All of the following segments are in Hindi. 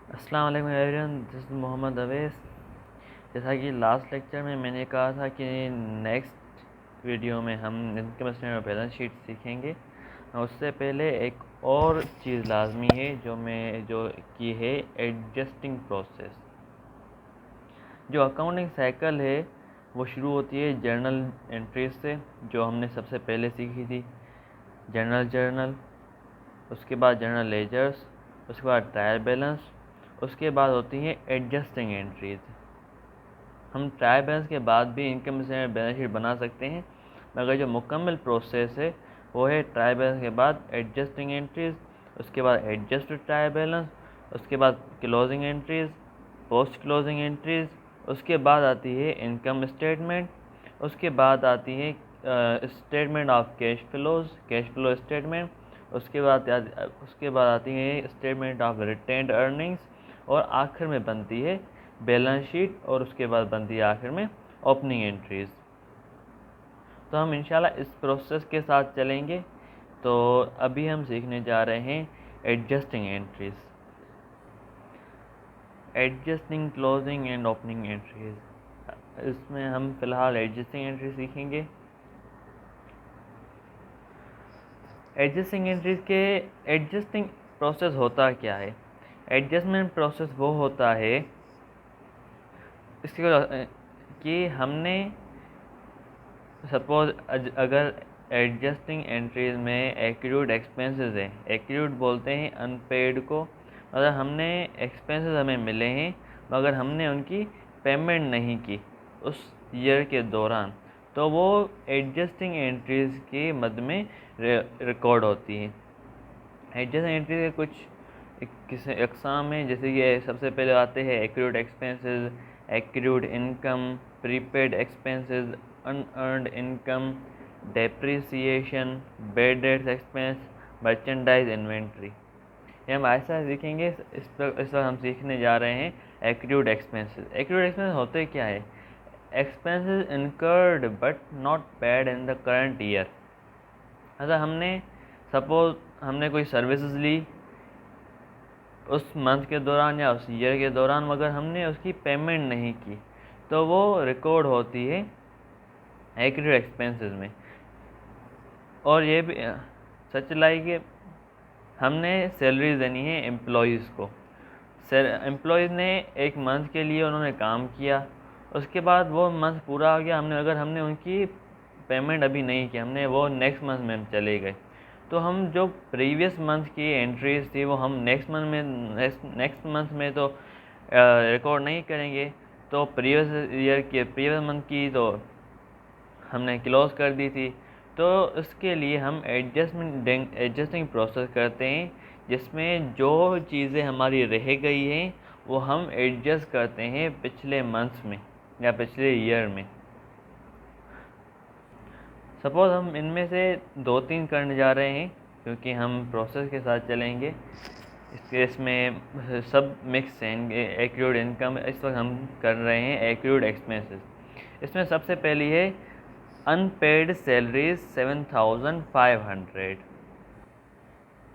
अस्सलाम वालेकुम everyone, this is Mohammad Awais. जैसा कि लास्ट लेक्चर में मैंने कहा था कि नेक्स्ट वीडियो में हम इनकम स्टेटमेंट और बैलेंस शीट सीखेंगे। उससे पहले एक और चीज़ लाजमी है जो की है एडजस्टिंग प्रोसेस। जो अकाउंटिंग साइकिल है वो शुरू होती है जर्नल एंट्रीज से, जो हमने सबसे पहले सीखी थी। जर्नल, उसके बाद जर्नल लेजर्स, उसके बाद ट्रायल बैलेंस, उसके बाद होती है एडजस्टिंग एंट्रीज। हम ट्रायल बैलेंस के बाद भी इनकम स्टेटमेंट बैलेंस शीट बना सकते हैं, मगर जो मुकम्मल प्रोसेस है वो है ट्रायल बैलेंस के बाद एडजस्टिंग एंट्रीज, उसके बाद एडजस्ट ट्रायल बैलेंस, उसके बाद closing entries, post closing entries, उसके बाद आती है इनकम स्टेटमेंट, उसके बाद आती है statement of cash flow statement, उसके बाद आती है स्टेटमेंट ऑफ रिटेन्ड अर्निंग्स, और आखिर में बनती है बैलेंस शीट, और उसके बाद बनती है आखिर में ओपनिंग एंट्रीज। तो हम इंशाल्लाह इस प्रोसेस के साथ चलेंगे। तो अभी हम सीखने जा रहे हैं adjusting entries, adjusting closing and opening entries. इसमें हम फिलहाल एडजस्टिंग एंट्री सीखेंगे। एडजस्टिंग एंट्रीज के एडजस्टिंग प्रोसेस होता क्या है? एडजस्टमेंट प्रोसेस वो होता है इसके कि हमने सपोज अगर एडजस्टिंग एंट्रीज में एक्रूड एक्सपेंसेस हैं, एक्रूड बोलते हैं अनपेड को। अगर हमने एक्सपेंसेस हमें मिले हैं मगर हमने उनकी पेमेंट नहीं की उस ईयर के दौरान, तो वो एडजस्टिंग एंट्रीज के मद में रिकॉर्ड होती है। एडजस्टिंग एंट्रीज के कुछ अक़साम में, जैसे कि सबसे पहले आते हैं accrued expenses, accrued income, prepaid expenses, unearned income, depreciation, bad debts expense, merchandise inventory. ये हम ऐसा सीखेंगे। इस वक्त हम सीखने जा रहे हैं एक्रूड एक्सपेंसेस। एक्रूड एक्सपेंसेस होते क्या है? Expenses incurred but not paid in the current year. अगर हमने सपोज हमने कोई सर्विसेज ली उस मंथ के दौरान या उस ईयर के दौरान, मगर हमने उसकी पेमेंट नहीं की, तो वो रिकॉर्ड होती है एक्रूड एक्सपेंसेस में। और ये भी सच लाई कि हमने सैलरीज देनी है एम्प्लॉयज़ को। एम्प्लॉयज़ ने एक मंथ के लिए उन्होंने काम किया, उसके बाद वो मंथ पूरा आ गया, हमने उनकी पेमेंट अभी नहीं की, हमने वो नेक्स्ट मंथ में चले गए, तो हम जो प्रीवियस मंथ की एंट्रीज थी वो हम नेक्स्ट मंथ में तो रिकॉर्ड नहीं करेंगे। तो प्रीवियस मंथ की तो हमने क्लोज कर दी थी। तो इसके लिए हम एडजस्टिंग प्रोसेस करते हैं, जिसमें जो चीज़ें हमारी रह गई हैं वो हम एडजस्ट करते हैं पिछले मंथ में या पिछले ईयर में। सपोज़ हम इनमें से 2-3 करने जा रहे हैं, क्योंकि हम प्रोसेस के साथ चलेंगे। इस केस में सब मिक्स हैं। एक्रूड इनकम इस वक्त हम कर रहे हैं, एक्रूड एक्सपेंसेस। इसमें सबसे पहली है अनपेड सैलरीज 7500।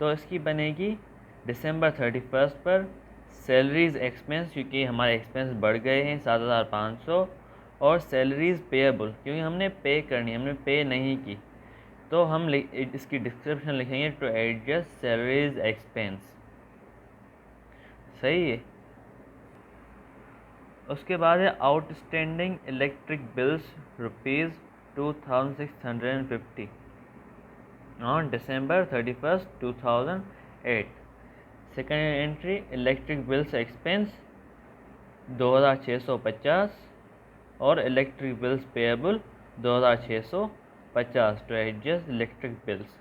तो इसकी बनेगी दिसंबर 31 पर सैलरीज एक्सपेंस, क्योंकि हमारे एक्सपेंस बढ़ गए हैं 7500, और सैलरीज पेएबल क्योंकि हमने पे करनी, हमने पे नहीं की, तो हम इसकी डिस्क्रिप्शन लिखेंगे टू एडजस्ट सैलरीज एक्सपेंस। सही है। उसके बाद है outstanding electric bills ₹2650 on December 31, 2008। Second entry electric bills expense 2650 और electric bills payable 2650 to adjust electric bills.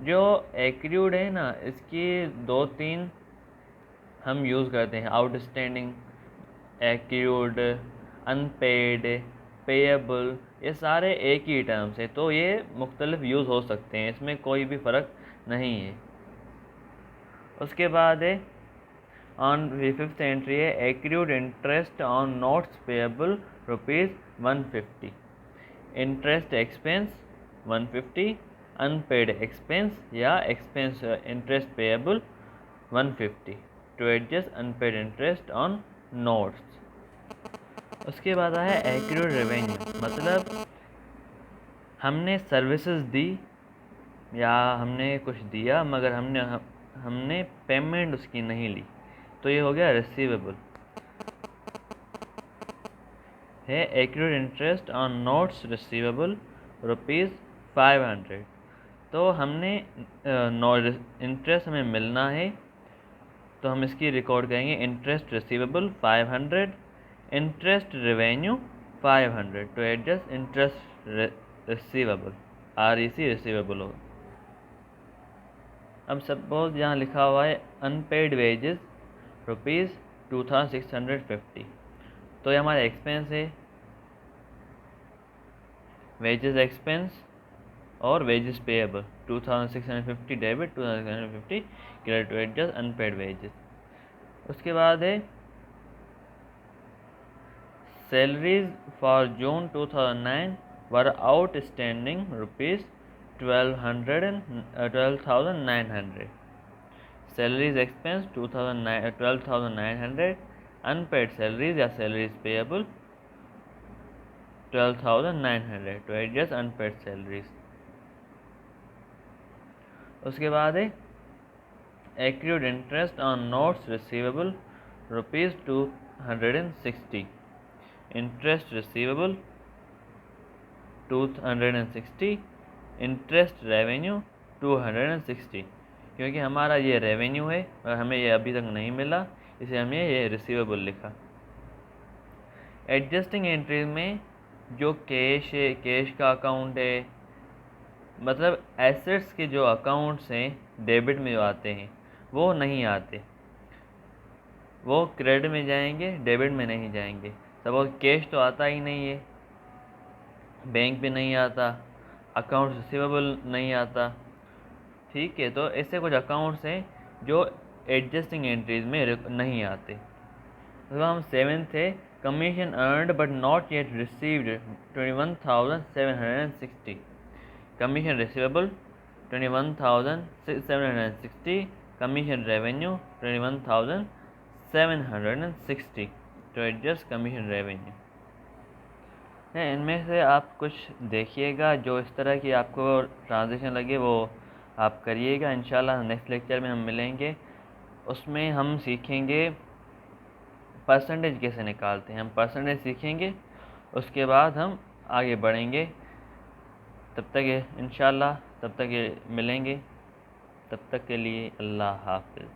जो एक्रूड है ना, इसकी 2-3 हम यूज़ करते हैं, आउटस्टैंडिंग, एक्रूड, अनपेड, पेएबल, ये सारे एक ही टर्म्स है, तो ये मुख्तलिफ यूज़ हो सकते हैं, इसमें कोई भी फ़र्क नहीं है। उसके बाद है ऑन फिफ्थ एंट्री है accrued interest on notes payable ₹150, interest expense 150, unpaid expense या expense interest payable 150 to adjust unpaid interest on notes. उसके बाद आया एक्यूरेट रेवेन्यू, मतलब हमने सर्विसेज दी या हमने कुछ दिया मगर हमने पेमेंट उसकी नहीं ली, तो ये हो गया रिसीवेबल है। Accrued interest on notes receivable ₹500, तो हमने इंटरेस्ट हमें मिलना है तो हम इसकी रिकॉर्ड करेंगे interest receivable 500, interest revenue 500 to adjust interest receivable REC receivable होगा। अब सपोज यहाँ लिखा हुआ है अनपेड वेजेस ₹2650, तो ये हमारा एक्सपेंस है, वेजेस एक्सपेंस और wages payable 2650 debit 2650 credit to adjust unpaid wages. उसके बाद है salaries for June 2009 were outstanding ₹12,900, salaries expense 12,900, unpaid salaries या salaries payable 12,900 to adjust unpaid salaries. उसके बाद है accrued interest on notes receivable ₹260, interest receivable 260, interest revenue 260, क्योंकि हमारा ये रेवेन्यू है और हमें ये अभी तक नहीं मिला, इसे हमने ये रिसीवेबल लिखा। एडजस्टिंग एंट्रीज में जो कैश है, कैश का अकाउंट है, मतलब एसेट्स के जो अकाउंट्स हैं डेबिट में जो आते हैं वो नहीं आते, वो क्रेडिट में जाएंगे, डेबिट में नहीं जाएंगे। सपोज कैश तो आता ही नहीं है, बैंक पे नहीं आता, अकाउंट रिसीवेबल नहीं आता, ठीक है। तो ऐसे कुछ अकाउंट्स हैं जो एडजस्टिंग एंट्रीज में नहीं आते। तो हम 7th है commission earned but not yet received 21,760, commission receivable 21,760, commission revenue 21,760 to adjust commission revenue है। इनमें से आप कुछ देखिएगा, जो इस तरह की आपको ट्रांजेक्शन लगे वो आप करिएगा। इंशाल्लाह नेक्स्ट लेक्चर में हम मिलेंगे, उसमें हम सीखेंगे परसेंटेज कैसे निकालते हैं, हम परसेंटेज सीखेंगे, उसके बाद हम आगे बढ़ेंगे। तब तक ये इंशाल्लाह तब तक ये मिलेंगे, तब तक के लिए अल्लाह हाफ़िज़।